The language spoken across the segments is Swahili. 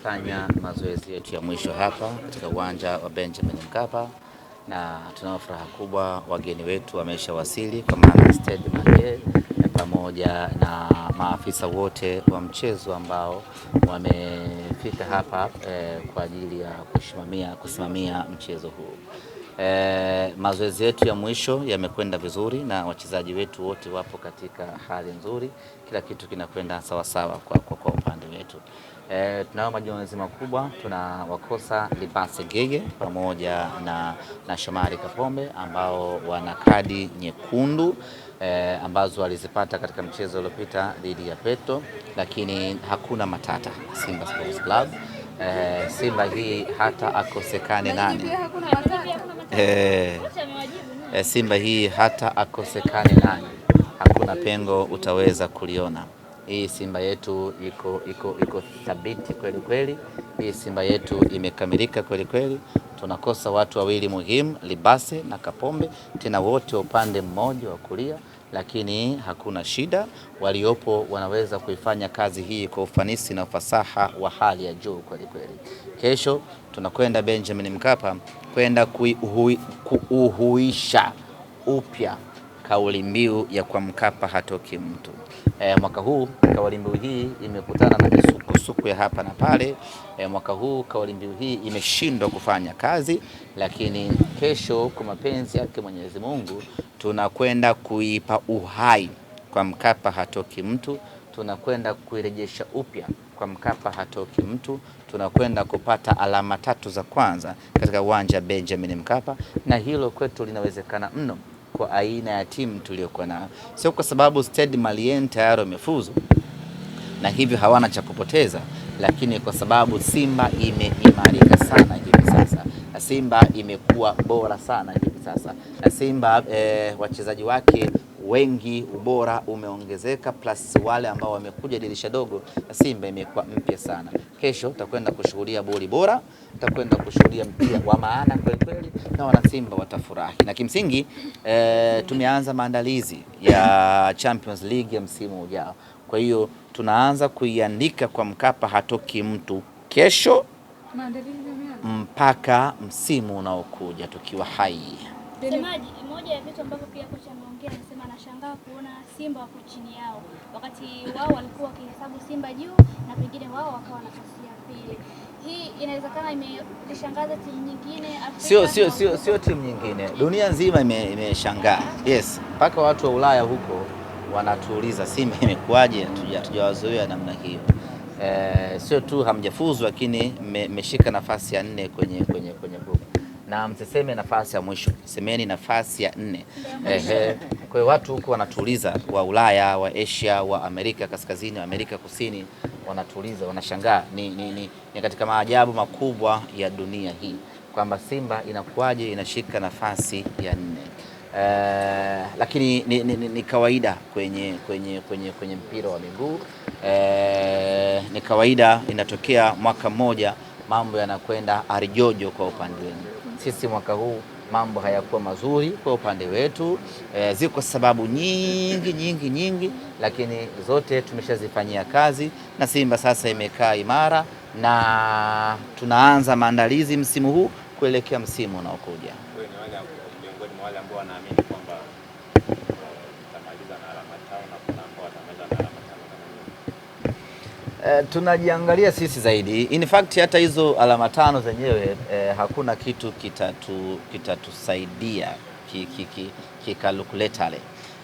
Tumefanya mazoezi yetu ya mwisho hapa katika uwanja wa Benjamin Mkapa na tunao furaha kubwa, wageni wetu wameshawasili kwa maana Stade Malien pamoja na maafisa wote wa mchezo ambao wamefika hapa kwa ajili ya kusimamia mchezo huu. Mazoezi yetu ya mwisho yamekwenda vizuri na wachezaji wetu wote wapo katika hali nzuri, kila kitu kinakwenda sawasawa kwa upande wetu. Tunao majonzi makubwa, tunawakosa Libase Gege pamoja na Shomari Kapombe ambao wana kadi nyekundu ambazo walizipata katika mchezo uliopita dhidi ya Petro, lakini hakuna matata. Simba Sports Club, Simba hii hata akosekane nani, Simba hii hata akosekane nani, hakuna pengo utaweza kuliona. Hii Simba yetu iko thabiti kweli kweli. Hii Simba yetu imekamilika kweli kweli. Tunakosa watu wawili muhimu, Libase na Kapombe, tena wote upande mmoja wa kulia, lakini hakuna shida. Waliopo wanaweza kuifanya kazi hii kwa ufanisi na ufasaha wa hali ya juu kweli kweli. Kesho tunakwenda Benjamin Mkapa kwenda kuuhuisha upya kauli mbiu ya kwa Mkapa hatoki mtu. Mwaka huu kauli mbiu hii imekutana na misukosuko ya hapa na pale. Mwaka huu kauli mbiu hii imeshindwa kufanya kazi, lakini kesho kwa mapenzi yake Mwenyezi Mungu tunakwenda kuipa uhai kwa Mkapa hatoki mtu. Tunakwenda kuirejesha upya kwa Mkapa hatoki mtu. Tunakwenda kupata alama 3 za kwanza katika uwanja Benjamin Mkapa, na hilo kwetu linawezekana mno kwa aina ya timu tuliyokuwa nayo. Sio kwa sababu Stade Malien tayari wamefuzu na hivyo hawana cha kupoteza, lakini kwa sababu Simba imeimarika sana hivi sasa. Simba imekuwa bora sana hivi sasa. Na Simba wachezaji wake wengi, ubora umeongezeka, plus wale ambao wamekuja dirisha dogo. Simba imekuwa mpya sana. Kesho tutakwenda kushuhudia boli bora, tutakwenda kushuhudia mpira wa maana kweli kweli, na wana Simba watafurahi. Na kimsingi tumeanza maandalizi ya Champions League ya msimu ujao. Kwa hiyo tunaanza kuiandika kwa Mkapa hatoki mtu kesho mpaka msimu unaokuja tukiwa hai. Msemaji, moja ya vitu ambavyo pia kocha ameongea, anasema anashangaa kuona Simba wako chini yao, wakati wao walikuwa wakihesabu Simba juu na pengine wao wakawa nafasi ya pili. Hii inawezekana imeshangaza timu nyingine Afrika? Sio timu nyingine, dunia nzima imeshangaa. Yes, mpaka watu wa Ulaya huko wanatuuliza Simba imekuaje, hatujawazoea namna hiyo. Sio tu hamjafuzu, lakini mmeshika nafasi ya 4 kwenye group. Na msiseme nafasi ya mwisho, semeni nafasi ya 4. Kwa hiyo watu huko wanatuuliza, wa Ulaya, wa Asia, wa Amerika Kaskazini, wa Amerika Kusini, wanatuuliza, wanashangaa. Ni katika maajabu makubwa ya dunia hii kwamba Simba inakuwaje inashika nafasi ya 4. Lakini ni kawaida kwenye mpira wa miguu. Ni kawaida, inatokea mwaka mmoja mambo yanakwenda arijojo kwa upande wenu. Sisi mwaka huu mambo hayakuwa mazuri kwa upande wetu. Ziko sababu nyingi, lakini zote tumeshazifanyia kazi, na Simba sasa imekaa imara na tunaanza maandalizi msimu huu kuelekea msimu unaokuja. Miongoni mwa wale ambao wanaamini kwamba tutamaliza na alama 5 na kuna ambao watamaliza na alama 5. Tunajiangalia sisi zaidi. In fact hata hizo alama 5 zenyewe hakuna kitu kitatusaidia kikalkuletale,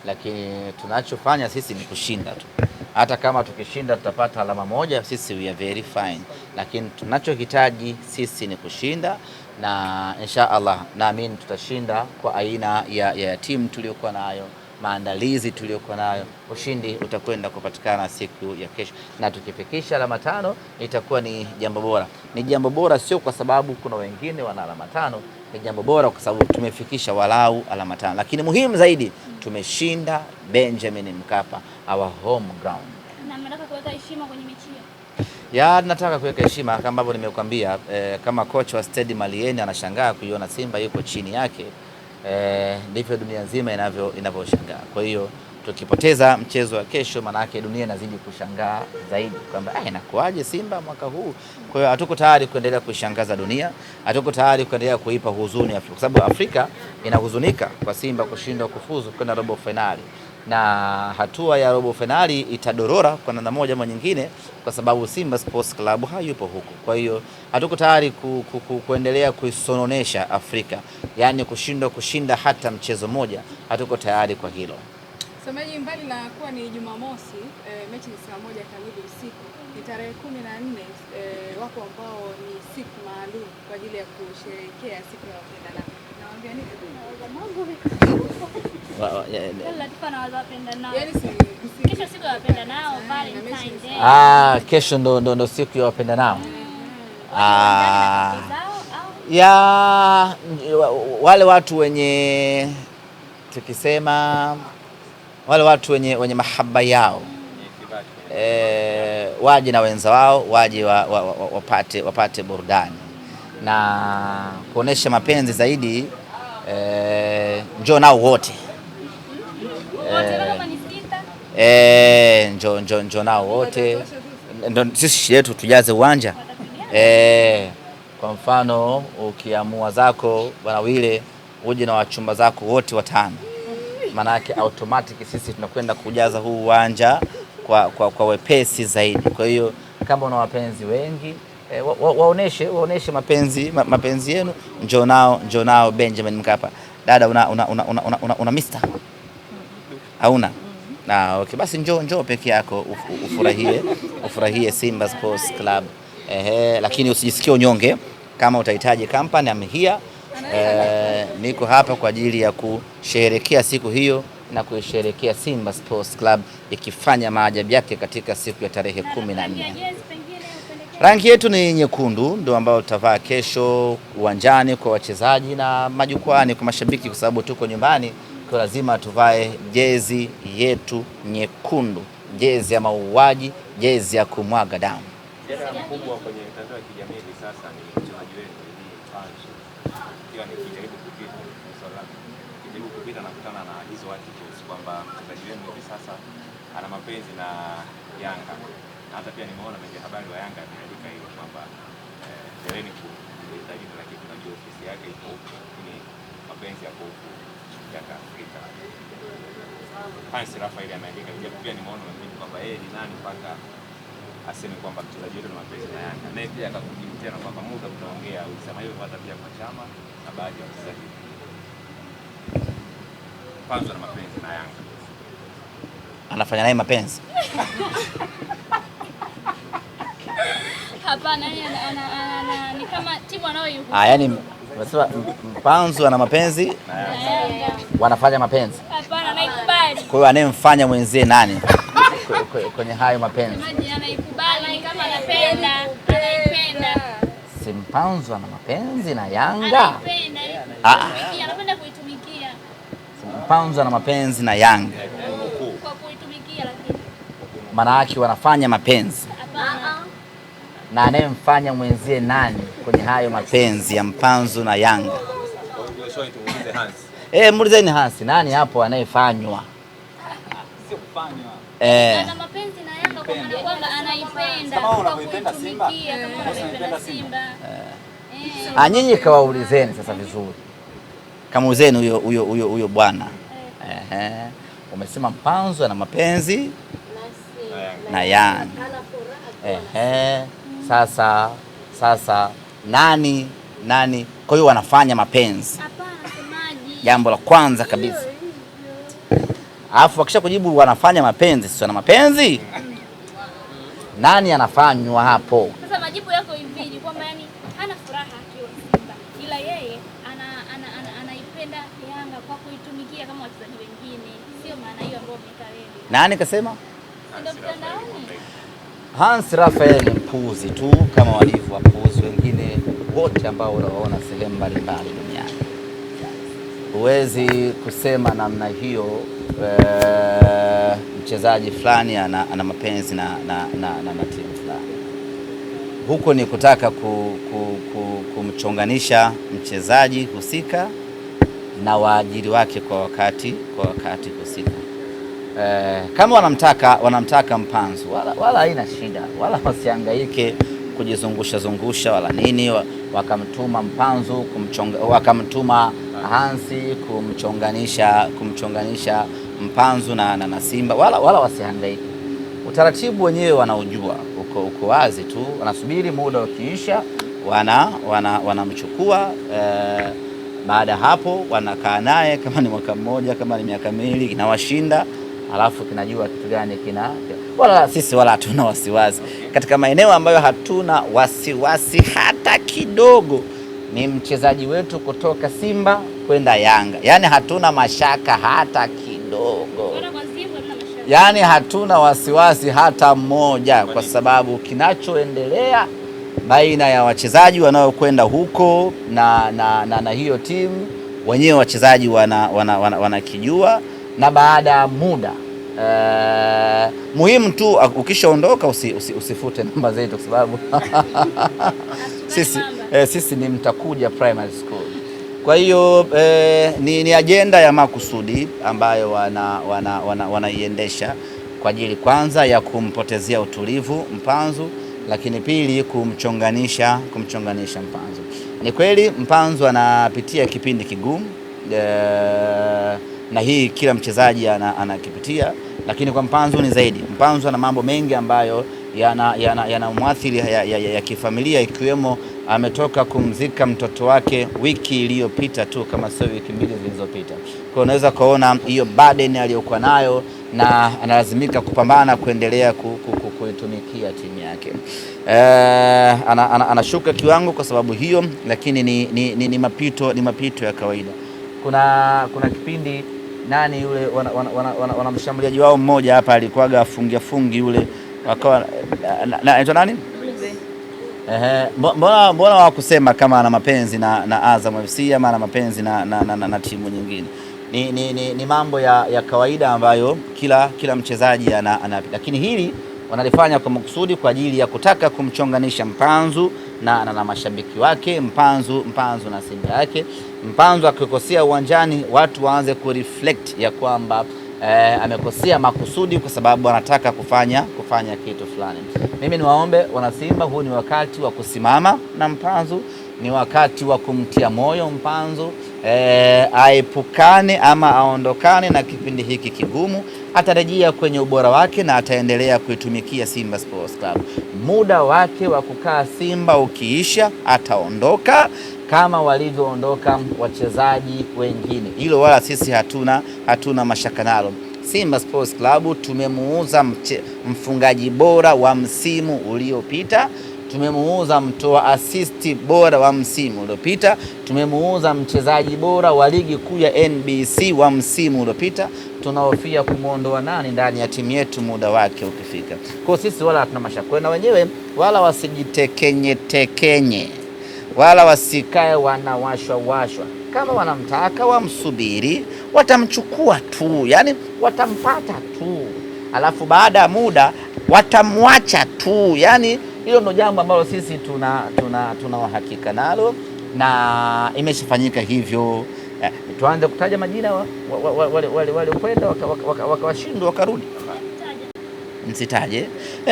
lakini tunachofanya sisi ni kushinda tu. Hata kama tukishinda tutapata alama 1, sisi we are very fine, lakini tunachohitaji sisi ni kushinda, na insha Allah naamini tutashinda kwa aina ya timu tuliyokuwa nayo, maandalizi tuliyokuwa nayo. Ushindi utakwenda kupatikana siku ya kesho, na tukifikisha alama 5 itakuwa ni jambo bora. Ni jambo bora sio kwa sababu kuna wengine wana alama 5, ni jambo bora kwa sababu tumefikisha walau alama 5, lakini muhimu zaidi tumeshinda Benjamin Mkapa, our home ground. Na mnataka kuweka heshima kwenye mechi hiyo? Nataka kuweka heshima kama ambavyo nimekuambia. Kama kocha wa Stade Malien anashangaa kuiona Simba yuko chini yake, ndivyo dunia nzima inavyoshangaa. Kwa hiyo Tukipoteza mchezo wa kesho, manake dunia inazidi kushangaa zaidi kwamba inakuaje Simba mwaka huu. Kwa hiyo hatuko tayari kuendelea kuishangaza dunia, hatuko tayari kuendelea kuipa huzuni Afrika, kwa sababu Afrika inahuzunika kwa Simba kushindwa kufuzu kwenda robo finali, na hatua ya robo finali itadorora kwa namna moja ama nyingine, kwa sababu Simba Sports Club hayupo huko. Kwa hiyo hatuko tayari kuendelea kuisononesha Afrika, yani kushindwa kushinda hata mchezo mmoja, hatuko tayari kwa hilo. Semaji, mbali na kuwa ni Jumamosi, mechi ni saa 1 kamili usiku, ni tarehe 14, wapo ambao ni siku maalum kwa ajili ya kusherehekea siku ya wapendanao. Nawaambia nini? Kesho siku ya wapendanao, Valentine's Day. Kesho ndo siku ya wapendanao. Ya wale watu wenye, tukisema wale watu wenye mahaba yao, waje na wenza wao, waje wapate burudani na kuonesha mapenzi zaidi. Njoo nao wote, njoo nao wote, ndio sisi shida yetu, tujaze uwanja. Kwa mfano ukiamua zako bwana Wile uje na wachumba zako wote 5, manake automatic sisi tunakwenda kujaza huu uwanja kwa wepesi zaidi. Kwa hiyo kama una wapenzi wengi, waoneshe mapenzi yenu, njoo nao Benjamin Mkapa. Dada, una mister? Hauna? Na okay, basi njoo peke yako ufurahie Simba Sports Club. Lakini usijisikie unyonge. Kama utahitaji company, I'm here. Niko hapa kwa ajili ya kusherehekea siku hiyo na kuisherehekea Simba Sports Club ikifanya maajabu yake katika siku ya tarehe 14. Rangi yetu ni nyekundu, ndio ambayo tutavaa kesho uwanjani kwa wachezaji na majukwani kwa mashabiki, kwa sababu tuko nyumbani, kwa lazima tuvae jezi yetu nyekundu, jezi ya mauaji, jezi ya kumwaga damu. Jana mkubwa kwenye mitandao ya kijamii hivi sasa ni mchezaji wetu Panzu, ikiwa ni kijaribu kupita na kukutana na hizo articles kwamba mchezaji wetu hivi sasa ana mapenzi na Yanga, na hata pia nimeona kwenye habari wa Yanga ameandika hiyo kwamba dereni kuhitaji, lakini tunajua ofisi yake iko huko, ni mapenzi yako huko Yanga Afrika. Hans Rafael ameandika hiyo, pia nimeona mimi kwamba yeye ni nani mpaka aseme kwamba mchezaji wetu na mapenzi na Yanga, naye pia akakujibu tena kwamba muda tutaongea, ulisema hivyo hata pia kwa chama na baadhi ya wachezaji. Panzu na mapenzi na Yanga, anafanya naye mapenzi? Hapana, ni kama timu anayoihusu. Yani unasema Panzu ana mapenzi na Yanga, wanafanya mapenzi? Hapana, naikubali. Kwa hiyo anemfanya mwenzie nani kwenye hayo mapenzi? Anaikubali kama anaipenda. Panzu ana mapenzi na Yanga? Anapenda kuitumikia. Panzu ana mapenzi na Yanga kwa kuitumikia, lakini maana yake wanafanya mapenzi. Hapana. Na anemfanya mwenzie nani kwenye hayo mapenzi ya Panzu na Yanga? Muulizeni Hans, nani hapo anayefanywa? Sio kufanywa. Ana mapenzi na Yanga kwa maana kwamba anaipenda kwa kuitumikia kama anaipenda Simba. Nyinyi kawaulizeni sasa vizuri. Kamuulizeni huyo bwana. Umesema Panzu ana mapenzi na Yanga. Sasa nani? Kwa hiyo wanafanya mapenzi. Hapana, semaji. Jambo la kwanza kabisa. Alafu wakisha kujibu wanafanya mapenzi, sio na mapenzi. Nani anafanywa hapo? Sasa majibu yako hivi kwamba yani hana furaha akiwa Simba, ila yeye anaipenda Yanga kwa kuitumikia kama wachezaji wengine. Sio maana hiyo ambayo umeka wewe. Nani kasema? Ndio mtandaoni. Hans Rafael ni mpuzi tu kama walivyo wapuzi wengine wote ambao unaona sehemu mbalimbali duniani. Huwezi kusema namna hiyo mchezaji fulani ana mapenzi na timu fulani. Huko ni kutaka kumchonganisha mchezaji husika na waajiri wake kwa wakati husika. Kama wanamtaka Mpanzu wala haina shida, wala wasihangaike kujizungusha wala nini, wakamtuma Mpanzu wakamtuma Hansi kumchonganisha Mpanzu na Simba, wala wasihangaike. Utaratibu wenyewe wanaujua, uko wazi tu, wanasubiri muda ukiisha wanamchukua. Baada hapo wanakaa naye, kama ni mwaka mmoja, kama ni miaka miwili, kinawashinda, alafu kinajua kitu gani sisi wala hatuna wasiwasi katika maeneo ambayo hatuna wasiwasi hata kidogo. Ni mchezaji wetu kutoka Simba kwenda Yanga, yani hatuna mashaka hata kidogo, yani hatuna wasiwasi hata mmoja, kwa sababu kinachoendelea baina ya wachezaji wanaokwenda huko na hiyo timu wenyewe wachezaji wanakijua, na baada ya muda muhimu tu ukishaondoka usifute namba zetu, kwa sababu sisi ni Mtakuja Primary School. Kwa hiyo ni ajenda ya makusudi ambayo wanaiendesha kwa ajili kwanza ya kumpotezea utulivu Mpanzu, lakini pili kumchonganisha Mpanzu. Ni kweli Mpanzu anapitia kipindi kigumu, na hii kila mchezaji anakipitia, lakini kwa Mpanzu ni zaidi. Mpanzu ana mambo mengi ambayo yanamwathiri ya kifamilia, ikiwemo ametoka kumzika mtoto wake wiki iliyopita tu, kama sio wiki mbili zilizopita. Kwa unaweza kuona hiyo burden aliyokuwa nayo, na analazimika kupambana kuendelea kuitumikia timu yake. Anashuka kiwango kwa sababu hiyo, lakini ni mapito ya kawaida. Kuna kipindi nani yule wanamshambuliaji wao mmoja hapa alikuwaga fungi yule, wakawa anaitwa nani? Mbona wakusema kama ana mapenzi na Azam FC ama ana mapenzi na timu nyingine? Ni mambo ya kawaida ambayo kila mchezaji ana, lakini hili wanalifanya kwa makusudi kwa ajili ya kutaka kumchonganisha Mpanzu na mashabiki wake, Mpanzu na Simba yake. Mpanzu akikosea uwanjani, watu waanze kureflect ya kwamba amekosea makusudi kwa sababu anataka kufanya kitu fulani. Mimi niwaombe wana Simba, huu ni wakati wa kusimama na Mpanzu, ni wakati wa kumtia moyo Mpanzu, aepukane ama aondokane na kipindi hiki kigumu. Atarejea kwenye ubora wake na ataendelea kuitumikia Simba Sports Club. Muda wake wa kukaa Simba ukiisha, ataondoka kama walivyoondoka wachezaji wengine. Hilo wala sisi hatuna mashaka nalo. Simba Sports Club tumemuuza mfungaji bora wa msimu uliopita, tumemuuza mtoa assist bora wa msimu uliopita, tumemuuza mchezaji bora wa ligi kuu ya NBC wa msimu uliopita. Tunahofia kumuondoa nani ndani ya timu yetu muda wake ukifika. Kwa sisi wala hatuna mashaka na wenyewe, wala wasijitekenye, wala wasikae wanawashwa. Kama wanamtaka wamsubiri, watamchukua tu, yani watampata tu, alafu baada ya muda watamwacha tu. Yani hilo ndo jambo ambalo sisi tuna uhakika nalo, na imeshafanyika hivyo. Tuanze kutaja majina wale kwenda wakawashindwa wakarudi, msitaje.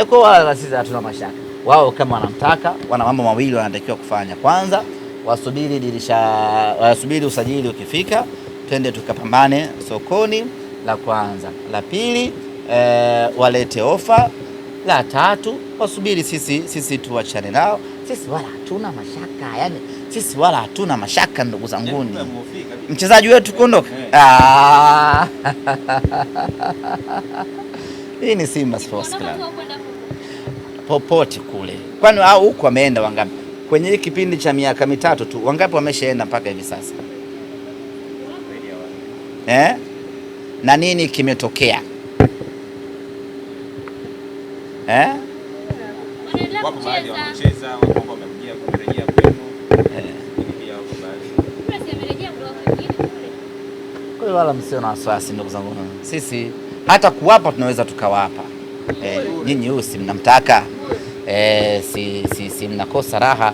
Kwa wala sisi hatuna mashaka. Wao kama wanamtaka, wana mambo mawili wanatakiwa kufanya. Kwanza wasubiri usajili ukifika, twende tukapambane sokoni, la kwanza. La pili walete ofa. La tatu wasubiri sisi tuachane nao. Sisi wala hatuna mashaka, yani sisi wala hatuna mashaka ndugu zanguni. Mchezaji wetu kuondoka, hii ni Simba Sports Club popote kule. Kwani au huko wameenda wangapi kwenye kipindi cha miaka mitatu tu? Wangapi wameshaenda mpaka hivi sasa? Na nini kimetokea? Wapo baadhi wanacheza, wapo ambao wamekuja kurejea kwenu. Kwa hiyo wala msio na wasiwasi ndugu zangu. Sisi hata kuwapa tunaweza tukawapa. Nyinyi huyu si mnamtaka, si mnakosa raha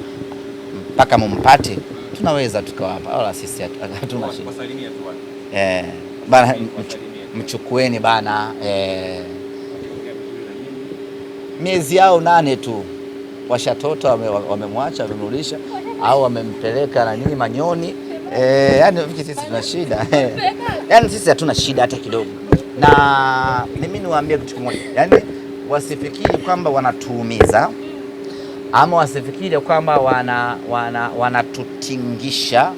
mpaka mumpate, tunaweza tukawapa. Wala sisi hatuna shida. Bana, mchukueni bana. Miezi yao 8 tu washatota, wamemwacha, wamemrudisha au wamempeleka na nini Manyoni. Yani sisi tuna shida yani sisi hatuna shida hata kidogo, na mimi niwaambie kitu kimoja, yani wasifikiri kwamba wanatuumiza ama wasifikiri kwamba wanatutingisha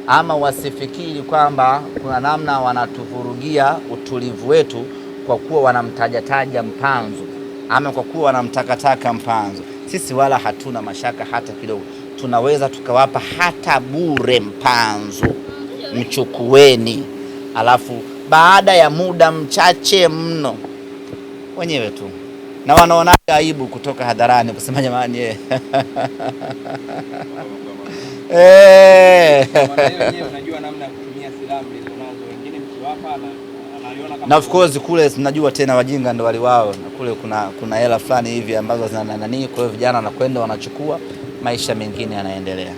ama wasifikiri kwamba kuna namna wanatuvurugia utulivu wetu kwa kuwa wanamtajataja Mpanzu ama kwa kuwa wanamtakataka Mpanzu. Sisi wala hatuna mashaka hata kidogo, tunaweza tukawapa hata bure Mpanzu, mchukueni, alafu baada ya muda mchache mno wenyewe tu na wanaona aibu kutoka hadharani kusema jamani unajua namna ya kutumia silaha mlizonazo, wengine mkiwapa na of course kule tunajua tena wajinga ndo waliwao, na kule kuna hela fulani hivi ambazo zina nani, kwa hiyo vijana wanakwenda wanachukua, maisha mengine yanaendelea.